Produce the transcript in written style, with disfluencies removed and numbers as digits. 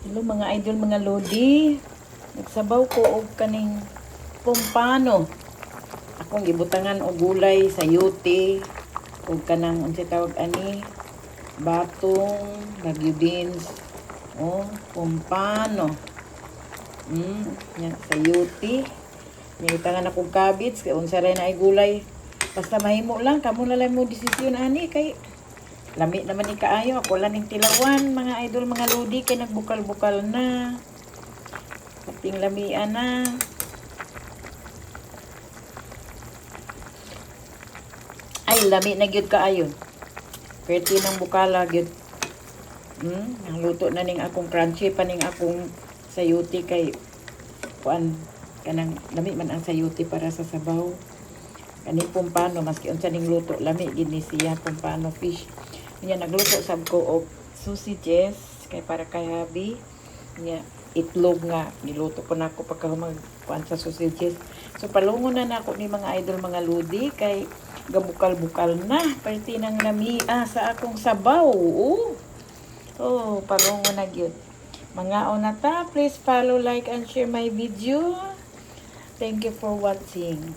Hello mga idol, mga lodi. Nagsabaw ko og kaning pompano. Akong gibutangan og gulay, sayote, og kanang unsay tawag ani, batong, bagyo beans. Oh, pompano. Yan, sayote. Gibutangan akong cabbage, kay unsa ray na ay gulay. Basta mahimo lang, kamo na lang mo desisyon ani kay lami naman ni kaayo. Ako lang ning tilawan, mga idol, mga lodi, kay nagbukal-bukal na. Kating lamian na. Ay, lami na gyud kaayo. Perti ng bukala gyud. Ang luto na ning akong crunchy pa ning akong sayote kay kuan kanang lami man ang sayote para sa sabaw. Kani pompano maski unsa ning luto lami gid ni siya, pompano fish. Nya nagluto sab ko og sausages kay para kay habi. Nya itlog nga niluto ko nako pagka magkuan sa sausages. So palungon na nako ni mga idol, mga lodi, kay gabukal-bukal na perti nang lamia sa akong sabaw. Oh, palungon na gyud. Mga onata, please follow, like and share my video. Thank you for watching.